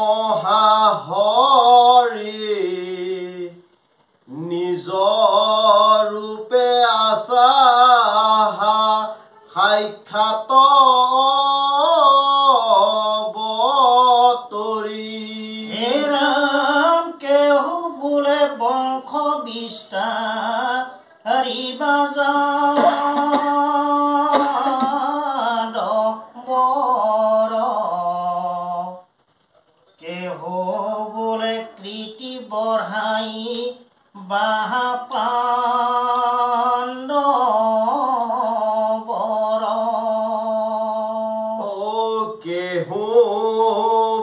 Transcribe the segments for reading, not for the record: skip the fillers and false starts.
মহাহৰি নিজ ৰূপে আছা সাক্ষাৎ বতৰি হে ৰাম কেহু বোলে বংশ বিস্তাৰি বাজাদ বৰ কেহু বোলে কৃতি বঢ়াই বাহা পাণ্ডবৰ কেহু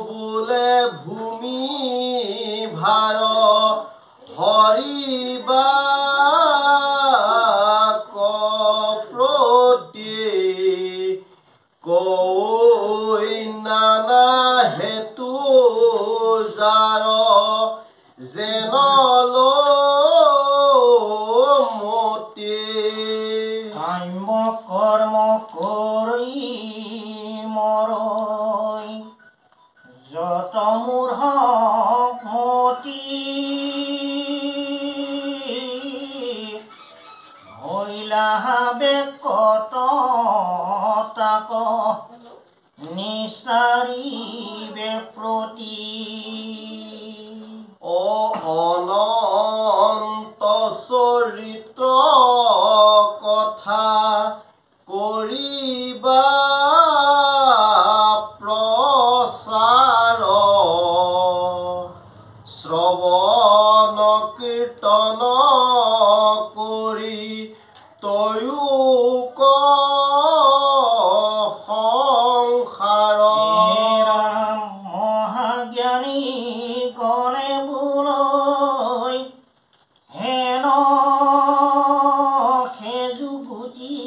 বোলে ভূমি ভাৰ হৰিবা কপ্ৰতি কৈ নানা হেতু যাৰ যেন মতি কাম্য কৰ্ম কৰি মৰৈ যত মূঢ় মতি হৈলাহাবে কত তাক নিস্তাৰিবে প্ৰতি অনন্ত চৰিত্ৰ কথা কৰিবা প্ৰচাৰ শ্ৰৱণ কীৰ্তন কৰি তয়ো সংসাৰ ৰাম মহাজ্ঞানী গণে বোলৈ হেন সেজুগুটি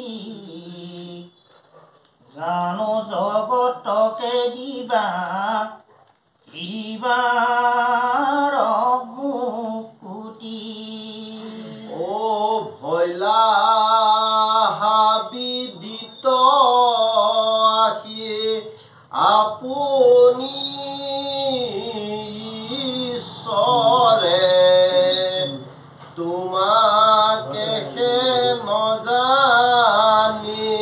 জানো জগতকে দিবা ইবাৰ মুকুতি ভৈলা বিদিত আহি আপুনি ঈশ্বৰে তোমাকে সে নজানি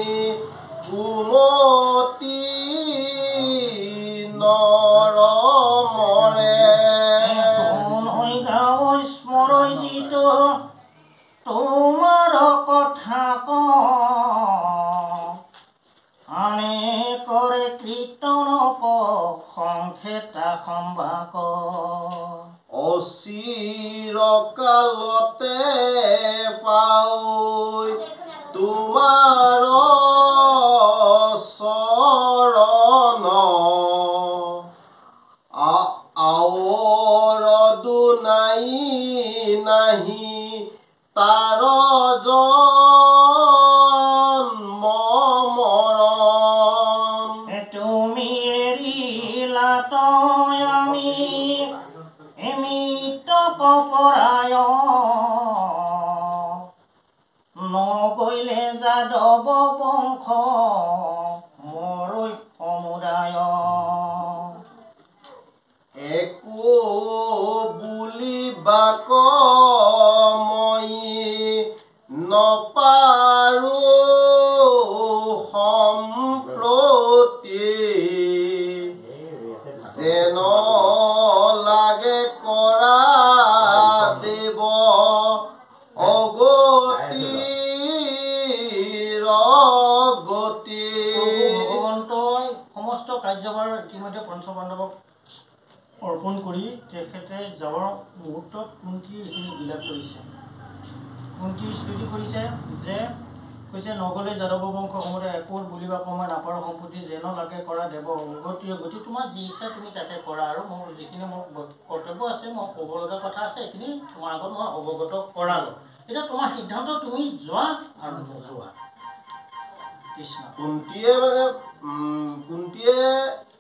কুমতি নৰমৰে স্মৰৈ যিটো তোমাৰ কথা ক আনে কৰে কীৰ্তন সংখেতা সম্ভাক অচিৰকালতে পাই তোমাৰ চৰণ আৱৰ দুনাই নাহি তাৰ জন্ম মৰণ তুমি এৰিলা তই আমি এমিত পৰায় নগৈলে যাদৱ বংশ মৰৈ সমুদায় একো বুলিবাক মই নপাৰো সম্প্ৰতি যেন লাগে কৰা দেৱ অগতিৰ গতি ভগৱন্তই সমস্ত কাৰ্যভাৰ ইতিমধ্যে পঞ্চপাণ্ডৱক অৰ্পণ কৰি তেখেতে যাবৰ মুহূৰ্তত কুন্তীৰ এইখিনি বিলাপ কৰিছে কুন্তীৰ স্মৃতি কৰিছে যে কৈছে নগলে যাদৱ বংশ সমুদায় একোৰ বুলিবা মই নাপাৰো সম্পত্তি যেন লাগে কৰা দেৱ অগতিৰ গতি তোমাৰ যি ইচ্ছা তুমি তাকে কৰা আৰু মোৰ যিখিনি মোৰ কৰ্তব্য আছে মই ক'ব লগা কথা আছে এইখিনি তোমাৰ আগত মই অৱগত কৰালোঁ এতিয়া তোমাৰ সিদ্ধান্ত তুমি যোৱা আৰু নোযোৱা কৃষ্ণ কুন্তীয়ে মানে কুন্তীয়ে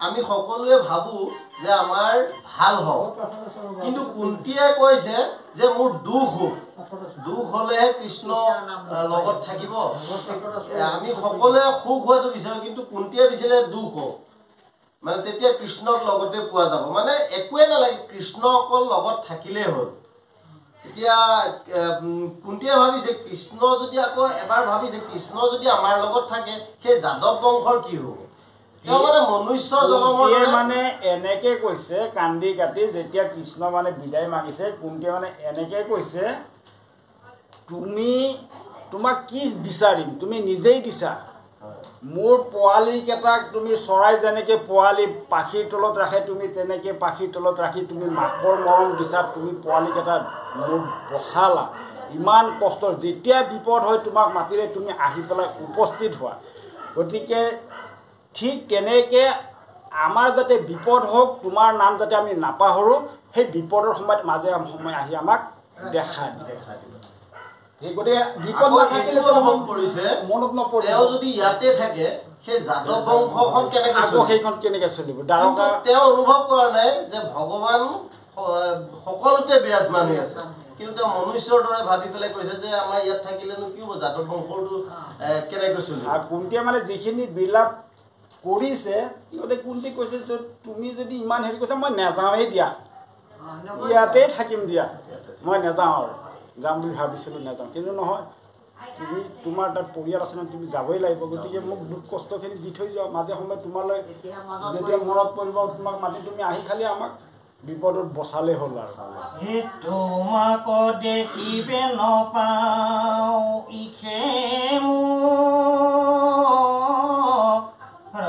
আমি সকলোৱে ভাবো যে আমাৰ ভাল হওক কিন্তু কুন্তীয়ে কৈছে যে মোৰ দুখ হোক দুখ হলেহে কৃষ্ণ লগত থাকিব আমি সকলোৱে সুখ হোৱাটো বিচাৰো কিন্তু কুন্তীয়ে বিচাৰিলে দুখ হোক মানে তেতিয়া কৃষ্ণক লগতে পোৱা যাব মানে একোৱে নালাগে কৃষ্ণ অকল লগত থাকিলেই হ'ল এতিয়া কুন্তীয়ে ভাবিছে কৃষ্ণ যদি আকৌ এবাৰ ভাবিছে কৃষ্ণ যদি আমাৰ লগত থাকে সেই যাদৱ বংশৰ কি হ'ব তেওঁ মানে মনুষ্য জনমৰ মানে এনেকে কৈছে কান্দি কাটি যেতিয়া কৃষ্ণ মানে বিদায় মাগিছে কুন্তীয়ে মানে এনেকে কৈছে তুমি তোমাক কি বিচাৰিম তুমি নিজেই দিছা মোৰ পোৱালীকেইটাক তুমি চৰাই যেনেকৈ পোৱালী পাখিৰ তলত ৰাখে তুমি তেনেকৈ পাখিৰ তলত ৰাখি তুমি মাকৰ মৰম দিছা তুমি পোৱালীকেইটা মোৰ বচালা ইমান কষ্ট যেতিয়া বিপদ হয় তোমাক মাতিলে তুমি আহি পেলাই উপস্থিত হোৱা গতিকে ঠিক তেনেকৈ আমাৰ যাতে বিপদ হওক তোমাৰ নাম যাতে আমি নাপাহৰোঁ সেই বিপদৰ সময়ত মাজে সময় আহি আমাক দেখা দিব গতিকে বিপদ নাথাকিলে অনুভৱ কৰিছে মনত নপৰে তেওঁ যদি ইয়াতে থাকে সেই যাদৱ বংশখন কেনেকৈ সেইখন কেনেকৈ চলিব তেওঁ অনুভৱ কৰা নাই যে ভগৱান সকলোতে বিৰাজমান হৈ আছে কিন্তু তেওঁ মনুষ্যৰ দৰে ভাবি পেলাই কৈছে যে আমাৰ ইয়াত থাকিলেনো কি হ'ব যাদৱ বংশটো কেনেকৈ চলিব আৰু কুন্তীয়ে মানে যিখিনি বিলাপ কৰিছে সিহঁতে কুন্তীয়ে কৈছে যে তুমি যদি ইমান হেৰি কৈছা মই নাযাওঁৱেই দিয়া ইয়াতেই থাকিম দিয়া মই নাযাওঁ আৰু যাম বুলি ভাবিছিলোঁ নাযাওঁ কিন্তু নহয় তুমি তোমাৰ তাত পৰিয়াল আছে নহয় তুমি যাবই লাগিব গতিকে মোক দুখ কষ্টখিনি দি থৈ যোৱা মাজে সময়ে তোমালৈ যেতিয়া মনত পৰিব তোমাক মাতি তুমি আহি খালি আমাক বিপদত বচালে হ'ল আৰু তোমাক দেখিবে নপাওঁ ইখে